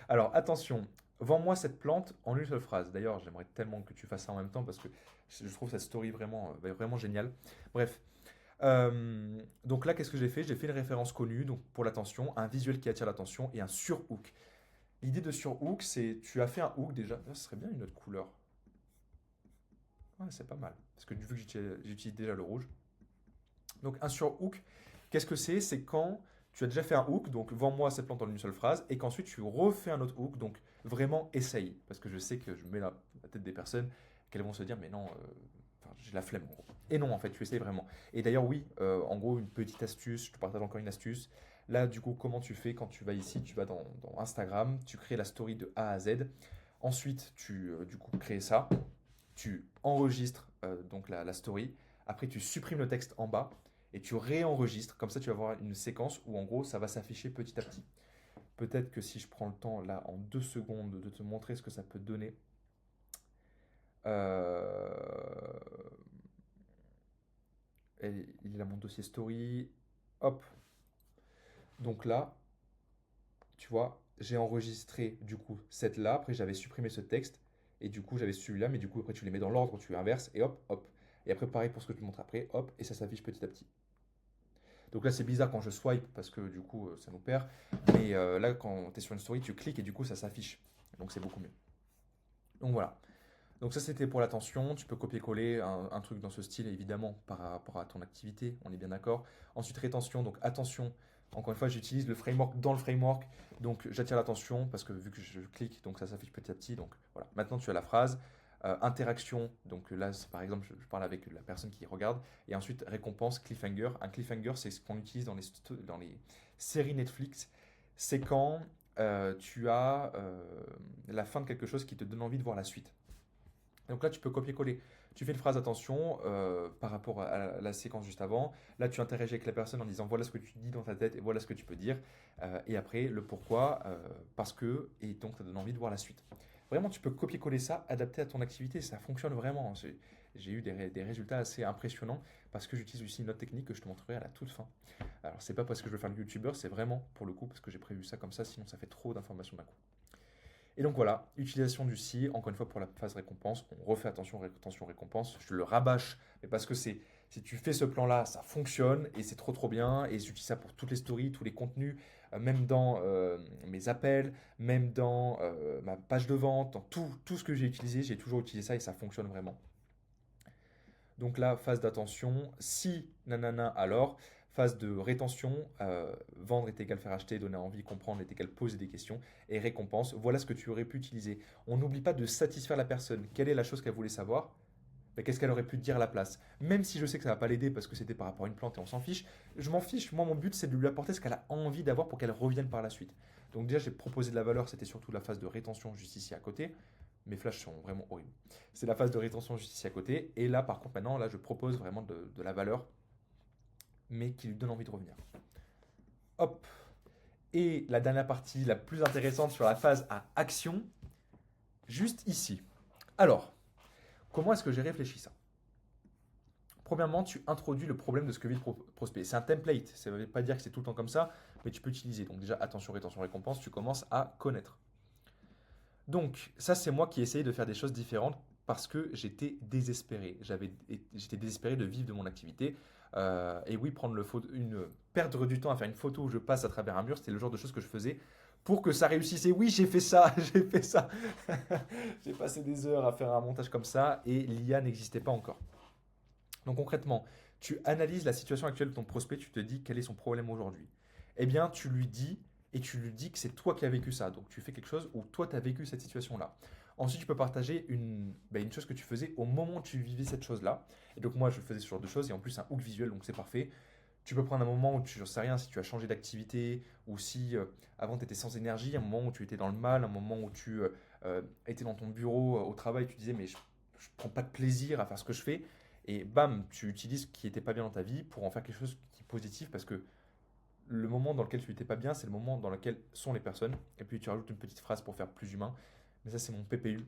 Alors, attention, vends-moi cette plante en une seule phrase. D'ailleurs, j'aimerais tellement que tu fasses ça en même temps parce que je trouve cette story vraiment, vraiment géniale. Bref, donc là, qu'est-ce que j'ai fait? J'ai fait une référence connue donc pour l'attention, un visuel qui attire l'attention et un sur-hook. L'idée de sur-hook, c'est tu as fait un hook déjà. Ça serait bien une autre couleur. Ouais, c'est pas mal. Parce que vu que j'utilise déjà le rouge. Donc un sur-hook, qu'est-ce que c'est? C'est quand tu as déjà fait un hook, donc vends-moi cette plante en une seule phrase, et qu'ensuite tu refais un autre hook, donc vraiment essaye. Parce que je sais que je mets la tête des personnes, qu'elles vont se dire, mais non, enfin, j'ai la flemme en gros. Et non, en fait, tu essayes vraiment. Et d'ailleurs, oui, en gros, une petite astuce, je te partage encore une astuce. Là, du coup, comment tu fais quand tu vas ici, tu vas dans Instagram, tu crées la story de A à Z. Ensuite, tu du coup crées ça, tu enregistres donc la story. Après, tu supprimes le texte en bas et tu réenregistres. Comme ça, tu vas avoir une séquence où en gros, ça va s'afficher petit à petit. Peut-être que si je prends le temps là en 2 secondes de te montrer ce que ça peut donner. Euh, il a mon dossier story. Hop. Donc là, tu vois, j'ai enregistré du coup cette là. Après, j'avais supprimé ce texte. Et du coup, j'avais celui-là. Mais du coup, après, tu les mets dans l'ordre, tu inverses. Et hop, hop. Et après, pareil pour ce que je te montre après. Hop. Et ça s'affiche petit à petit. Donc là, c'est bizarre quand je swipe parce que du coup, ça nous perd. Mais là, quand tu es sur une story, tu cliques et du coup, ça s'affiche. Donc c'est beaucoup mieux. Donc voilà. Donc ça, c'était pour l'attention. Tu peux copier-coller un truc dans ce style, évidemment, par rapport à ton activité. On est bien d'accord. Ensuite, rétention. Donc attention. Encore une fois, j'utilise le framework dans le framework. Donc j'attire l'attention parce que vu que je clique, donc ça s'affiche petit à petit. Donc voilà. Maintenant, tu as la phrase. Interaction, donc là, par exemple, je parle avec la personne qui regarde. Et ensuite, récompense, cliffhanger. Un cliffhanger, c'est ce qu'on utilise dans les séries Netflix. C'est quand tu as la fin de quelque chose qui te donne envie de voir la suite. Donc là, tu peux copier-coller. Tu fais une phrase attention par rapport à la séquence juste avant. Là, tu interagis avec la personne en disant voilà ce que tu dis dans ta tête et voilà ce que tu peux dire. Et après, le pourquoi, parce que, et donc ça donne envie de voir la suite. Vraiment, tu peux copier-coller ça, adapter à ton activité. Ça fonctionne vraiment. J'ai eu des résultats assez impressionnants parce que j'utilise aussi une autre technique que je te montrerai à la toute fin. Alors, c'est pas parce que je veux faire le youtubeur, c'est vraiment pour le coup parce que j'ai prévu ça comme ça, sinon ça fait trop d'informations d'un coup. Et donc voilà, utilisation du si, encore une fois pour la phase récompense, on refait attention récompense, je le rabâche, mais parce que si tu fais ce plan-là, ça fonctionne et c'est trop bien, et j'utilise ça pour toutes les stories, tous les contenus, même dans mes appels, même dans ma page de vente, dans tout ce que j'ai utilisé, j'ai toujours utilisé ça et ça fonctionne vraiment. Donc là, phase d'attention, si nanana, alors, phase de rétention, vendre est égal faire acheter, donner envie, comprendre est égal poser des questions, et récompense, voilà ce que tu aurais pu utiliser. On n'oublie pas de satisfaire la personne. Quelle est la chose qu'elle voulait savoir? Ben, qu'est-ce qu'elle aurait pu te dire à la place? Même si je sais que ça va pas l'aider parce que c'était par rapport à une plante et on s'en fiche, je m'en fiche. Moi, mon but, c'est de lui apporter ce qu'elle a envie d'avoir pour qu'elle revienne par la suite. Donc déjà, j'ai proposé de la valeur, c'était surtout la phase de rétention juste ici à côté. Mes flashs sont vraiment horribles. C'est la phase de rétention juste ici à côté. Et là, par contre, maintenant, là, je propose vraiment de la valeur, mais qui lui donne envie de revenir. Hop. Et la dernière partie, la plus intéressante sur la phase à action, juste ici. Alors, comment est-ce que j'ai réfléchi ça? Premièrement, tu introduis le problème de ce que vit le prospect. C'est un template, ça ne veut pas dire que c'est tout le temps comme ça, mais tu peux utiliser. Donc déjà, attention, rétention, récompense, tu commences à connaître. Donc, ça, c'est moi qui essayais de faire des choses différentes parce que j'étais désespéré. J'étais désespéré de vivre de mon activité. Et oui, perdre du temps à faire une photo où je passe à travers un mur, c'était le genre de choses que je faisais pour que ça réussisse. Et oui, j'ai fait ça, j'ai fait ça. J'ai passé des heures à faire un montage comme ça et l'IA n'existait pas encore. Donc concrètement, tu analyses la situation actuelle de ton prospect, tu te dis quel est son problème aujourd'hui. Eh bien, tu lui dis et tu lui dis que c'est toi qui as vécu ça. Donc tu fais quelque chose où toi tu as vécu cette situation-là. Ensuite, tu peux partager une chose que tu faisais au moment où tu vivais cette chose-là. Et donc moi, je faisais ce genre de choses et en plus un hook visuel, donc c'est parfait. Tu peux prendre un moment où tu, j'en sais rien, si tu as changé d'activité ou si avant tu étais sans énergie, un moment où tu étais dans le mal, un moment où tu étais dans ton bureau au travail, tu disais mais je ne prends pas de plaisir à faire ce que je fais. Et bam, tu utilises ce qui n'était pas bien dans ta vie pour en faire quelque chose qui est positif parce que le moment dans lequel tu n'étais pas bien, c'est le moment dans lequel sont les personnes. Et puis tu rajoutes une petite phrase pour faire plus humain. Mais ça, c'est mon PPU.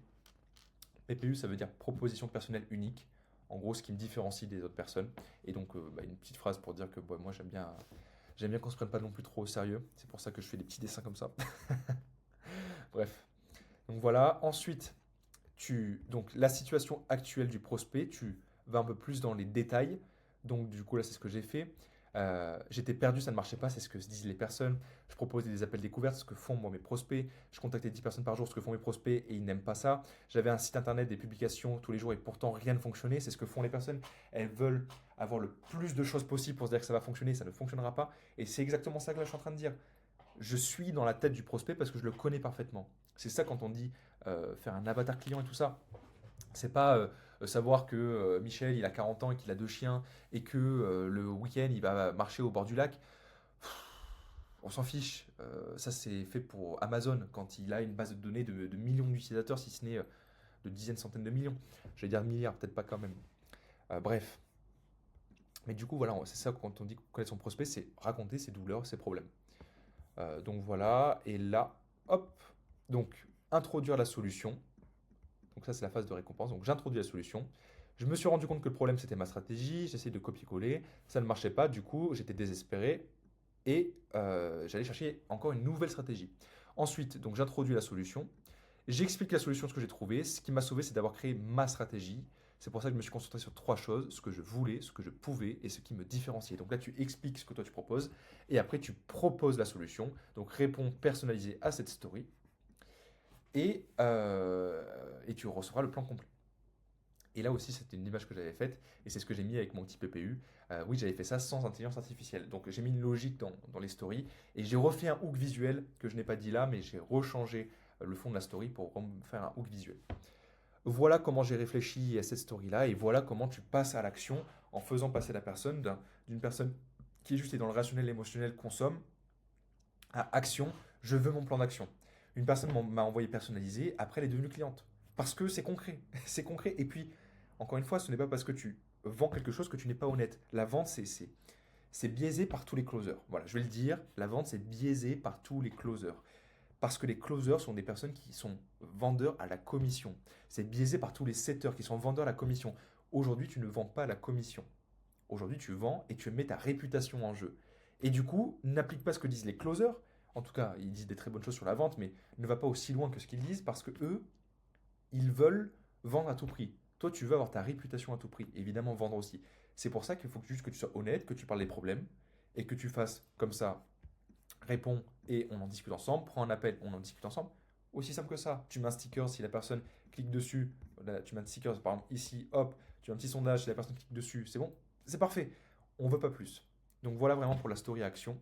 PPU, ça veut dire proposition personnelle unique. En gros, ce qui me différencie des autres personnes. Et donc, une petite phrase pour dire que moi, j'aime bien qu'on se prenne pas non plus trop au sérieux. C'est pour ça que je fais des petits dessins comme ça. Bref. Donc voilà. Ensuite, donc la situation actuelle du prospect, tu vas un peu plus dans les détails. Donc du coup là c'est ce que j'ai fait. J'étais perdu, ça ne marchait pas, c'est ce que se disent les personnes. Je proposais des appels découvertes, ce que font moi mes prospects. Je contactais 10 personnes par jour, ce que font mes prospects et ils n'aiment pas ça. J'avais un site internet, des publications tous les jours et pourtant rien ne fonctionnait. C'est ce que font les personnes. Elles veulent avoir le plus de choses possible pour se dire que ça va fonctionner, ça ne fonctionnera pas. Et c'est exactement ça que là je suis en train de dire. Je suis dans la tête du prospect parce que je le connais parfaitement. C'est ça quand on dit faire un avatar client et tout ça. C'est pas savoir que Michel il a 40 ans et qu'il a deux chiens et que le week-end il va marcher au bord du lac. On s'en fiche. Ça c'est fait pour Amazon quand il a une base de données de millions d'utilisateurs, si ce n'est de dizaines, centaines de millions. Je vais dire milliards, peut-être pas quand même. Bref. Mais du coup, voilà, c'est ça quand on dit connaître son prospect, c'est raconter ses douleurs, ses problèmes. Donc voilà, et là, hop, donc introduire la solution. Donc ça, c'est la phase de récompense. Donc j'introduis la solution. Je me suis rendu compte que le problème, c'était ma stratégie. J'essayais de copier-coller. Ça ne marchait pas. Du coup, j'étais désespéré. Et j'allais chercher encore une nouvelle stratégie. Ensuite, donc j'introduis la solution. J'explique la solution, ce que j'ai trouvé. Ce qui m'a sauvé, c'est d'avoir créé ma stratégie. C'est pour ça que je me suis concentré sur trois choses, ce que je voulais, ce que je pouvais et ce qui me différenciait. Donc là, tu expliques ce que toi tu proposes et après tu proposes la solution. Donc réponds personnalisé à cette story et tu recevras le plan complet. Et là aussi, c'était une image que j'avais faite, et c'est ce que j'ai mis avec mon petit PPU. Oui, j'avais fait ça sans intelligence artificielle. Donc j'ai mis une logique dans les stories, et j'ai refait un hook visuel que je n'ai pas dit là, mais j'ai rechangé le fond de la story pour faire un hook visuel. Voilà comment j'ai réfléchi à cette story-là, et voilà comment tu passes à l'action en faisant passer la personne d'une personne qui est juste dans le rationnel, émotionnel, consomme, à action, je veux mon plan d'action. Une personne m'a envoyé personnalisé, après elle est devenue cliente. Parce que c'est concret. C'est concret. Et puis, encore une fois, ce n'est pas parce que tu vends quelque chose que tu n'es pas honnête. La vente, c'est biaisé par tous les closers. Voilà, je vais le dire, la vente, c'est biaisé par tous les closers. Parce que les closers sont des personnes qui sont vendeurs à la commission. C'est biaisé par tous les setters qui sont vendeurs à la commission. Aujourd'hui, tu ne vends pas la commission. Aujourd'hui, tu vends et tu mets ta réputation en jeu. Et du coup, n'applique pas ce que disent les closers. En tout cas, ils disent des très bonnes choses sur la vente, mais ne va pas aussi loin que ce qu'ils disent parce que eux, ils veulent vendre à tout prix. Toi, tu veux avoir ta réputation à tout prix. Évidemment, vendre aussi. C'est pour ça qu'il faut juste que tu sois honnête, que tu parles des problèmes et que tu fasses comme ça, réponds et on en discute ensemble. Prends un appel, on en discute ensemble. Aussi simple que ça. Tu mets un sticker si la personne clique dessus. Là, tu mets un sticker, par exemple ici, hop, tu mets un petit sondage si la personne clique dessus. C'est bon, c'est parfait. On veut pas plus. Donc voilà vraiment pour la story action.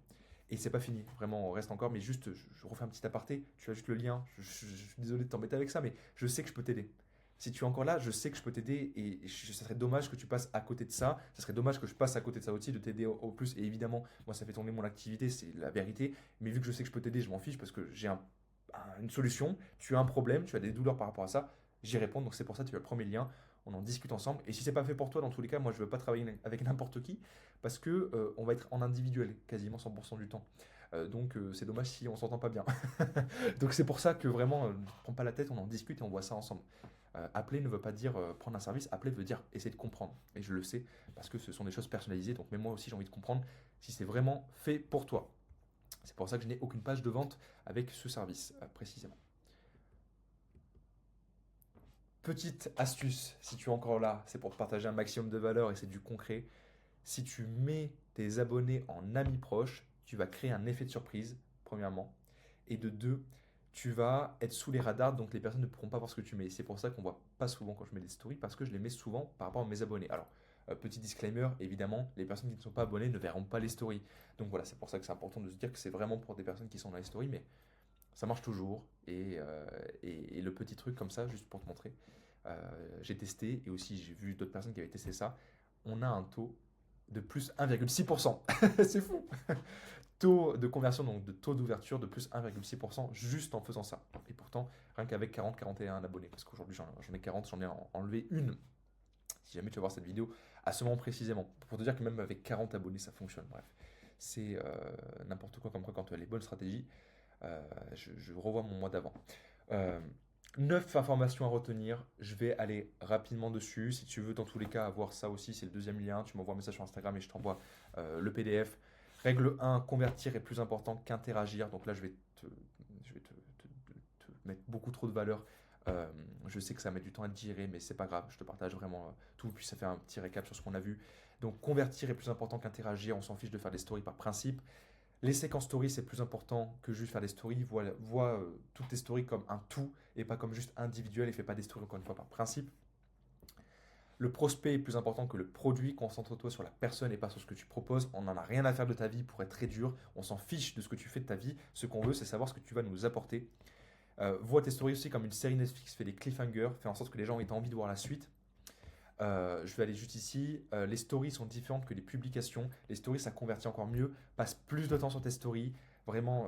Et c'est pas fini, vraiment, on reste encore, mais juste, je refais un petit aparté, tu as juste le lien, je suis désolé de t'embêter avec ça, mais je sais que je peux t'aider. Si tu es encore là, je sais que je peux t'aider et ça serait dommage que tu passes à côté de ça. Ça serait dommage que je passe à côté de ça aussi, de t'aider au plus. Et évidemment, moi, ça fait tourner mon activité, c'est la vérité. Mais vu que je sais que je peux t'aider, je m'en fiche parce que j'ai une solution. Tu as un problème, tu as des douleurs par rapport à ça, j'y réponds. Donc c'est pour ça que tu as le premier lien. On en discute ensemble. Et si c'est pas fait pour toi, dans tous les cas, moi, je veux pas travailler avec n'importe qui parce que on va être en individuel quasiment 100% du temps. Donc c'est dommage si on s'entend pas bien. Donc c'est pour ça que vraiment, ne prends pas la tête, on en discute et on voit ça ensemble. Appeler ne veut pas dire prendre un service, appeler veut dire essayer de comprendre. Et je le sais parce que ce sont des choses personnalisées, donc même moi aussi j'ai envie de comprendre si c'est vraiment fait pour toi. C'est pour ça que je n'ai aucune page de vente avec ce service précisément. Petite astuce, si tu es encore là, c'est pour te partager un maximum de valeur et c'est du concret. Si tu mets tes abonnés en amis proches, tu vas créer un effet de surprise, premièrement. Et de deux, tu vas être sous les radars, donc les personnes ne pourront pas voir ce que tu mets. C'est pour ça qu'on voit pas souvent quand je mets des stories, parce que je les mets souvent par rapport à mes abonnés. Alors, petit disclaimer, évidemment, les personnes qui ne sont pas abonnées ne verront pas les stories. Donc voilà, c'est pour ça que c'est important de se dire que c'est vraiment pour des personnes qui sont dans les stories, mais ça marche toujours. Et le petit truc comme ça, juste pour te montrer, j'ai testé, et aussi j'ai vu d'autres personnes qui avaient testé ça, on a un taux de plus 1,6%. C'est fou. Taux de conversion, donc de taux d'ouverture de plus 1,6% juste en faisant ça. Et pourtant, rien qu'avec 40-41 abonnés, parce qu'aujourd'hui j'en ai 40, j'en ai enlevé une. Si jamais tu vas voir cette vidéo, à ce moment précisément, pour te dire que même avec 40 abonnés, ça fonctionne. Bref, c'est n'importe quoi comme quoi quand tu as les bonnes stratégies. Je revois mon mois d'avant. Euh, 9 informations à retenir. Je vais aller rapidement dessus. Si tu veux, dans tous les cas, avoir ça aussi, c'est le deuxième lien. Tu m'envoies un message sur Instagram et je t'envoie le PDF. Règle 1, convertir est plus important qu'interagir. Donc là, je vais te mettre beaucoup trop de valeur. Je sais que ça met du temps à digérer, mais c'est pas grave. Je te partage vraiment tout. Puis ça fait un petit récap sur ce qu'on a vu. Donc convertir est plus important qu'interagir. On s'en fiche de faire des stories par principe. Les séquences stories, c'est plus important que juste faire des stories. Vois toutes tes stories comme un tout et pas comme juste individuel et fais pas des stories encore une fois par principe. Le prospect est plus important que le produit. Concentre-toi sur la personne et pas sur ce que tu proposes. On n'en a rien à faire de ta vie pour être très dur. On s'en fiche de ce que tu fais de ta vie. Ce qu'on veut, c'est savoir ce que tu vas nous apporter. Vois tes stories aussi comme une série Netflix. Fais des cliffhangers. Fais en sorte que les gens aient envie de voir la suite. Je vais aller juste ici. Les stories sont différentes que les publications. Les stories, ça convertit encore mieux. Passe plus de temps sur tes stories. Vraiment,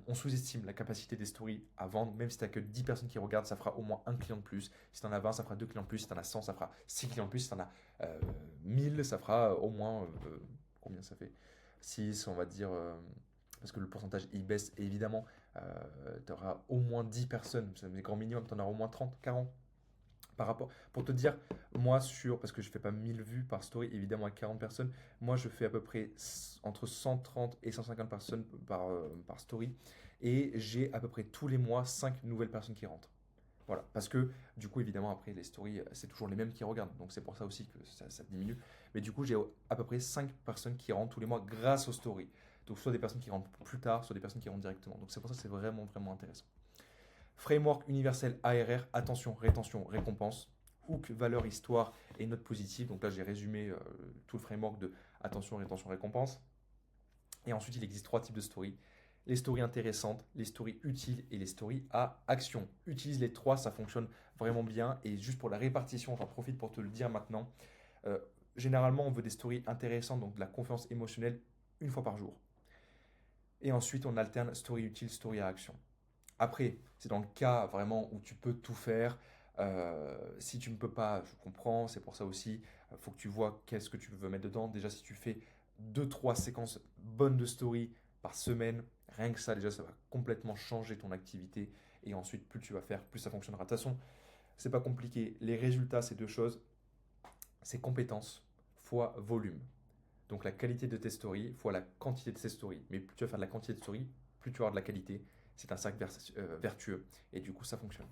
on sous-estime la capacité des stories à vendre. Même si tu n'as que 10 personnes qui regardent, ça fera au moins un client de plus. Si tu en as 20, ça fera 2 clients de plus. Si tu en as 100, ça fera 6 clients de plus. Si tu en as 1000, ça fera au moins... combien ça fait 6, on va dire... parce que le pourcentage il baisse évidemment. Tu auras au moins 10 personnes. C'est le grand minimum. Tu en auras au moins 30, 40 par rapport, pour te dire, moi parce que je fais pas 1000 vues par story, évidemment à 40 personnes, moi je fais à peu près entre 130 et 150 personnes par story, et j'ai à peu près tous les mois 5 nouvelles personnes qui rentrent. Voilà, parce que du coup évidemment après les stories, c'est toujours les mêmes qui regardent, donc c'est pour ça aussi que ça diminue, mais du coup j'ai à peu près 5 personnes qui rentrent tous les mois grâce aux stories, donc soit des personnes qui rentrent plus tard, soit des personnes qui rentrent directement, donc c'est pour ça que c'est vraiment vraiment intéressant. Framework universel ARR, attention, rétention, récompense. Hook, valeur, histoire et note positive. Donc là, j'ai résumé tout le framework de attention, rétention, récompense. Et ensuite, il existe 3 types de stories. Les stories intéressantes, les stories utiles et les stories à action. Utilise les 3, ça fonctionne vraiment bien. Et juste pour la répartition, j'en profite pour te le dire maintenant. Euh, Généralement, on veut des stories intéressantes, donc de la confiance émotionnelle, une fois par jour. Et ensuite, on alterne story utile, story à action. Après, c'est dans le cas vraiment où tu peux tout faire. Si tu ne peux pas, je comprends, c'est pour ça aussi, il faut que tu vois qu'est-ce que tu veux mettre dedans. Déjà, si tu fais deux trois séquences bonnes de story par semaine, rien que ça, déjà, ça va complètement changer ton activité. Et ensuite, plus tu vas faire, plus ça fonctionnera. De toute façon, c'est pas compliqué. Les résultats, c'est deux choses. c'est compétences fois volume. Donc la qualité de tes stories fois la quantité de tes stories. Mais plus tu vas faire de la quantité de stories, plus tu vas avoir de la qualité. C'est un cercle vertueux. Et du coup, ça fonctionne.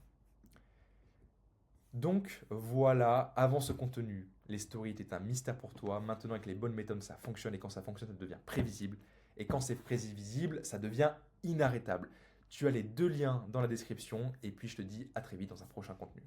Donc voilà, avant ce contenu, les stories étaient un mystère pour toi. Maintenant, avec les bonnes méthodes, ça fonctionne. Et quand ça fonctionne, ça devient prévisible. Et quand c'est prévisible, ça devient inarrêtable. Tu as les deux liens dans la description. Et puis, je te dis à très vite dans un prochain contenu.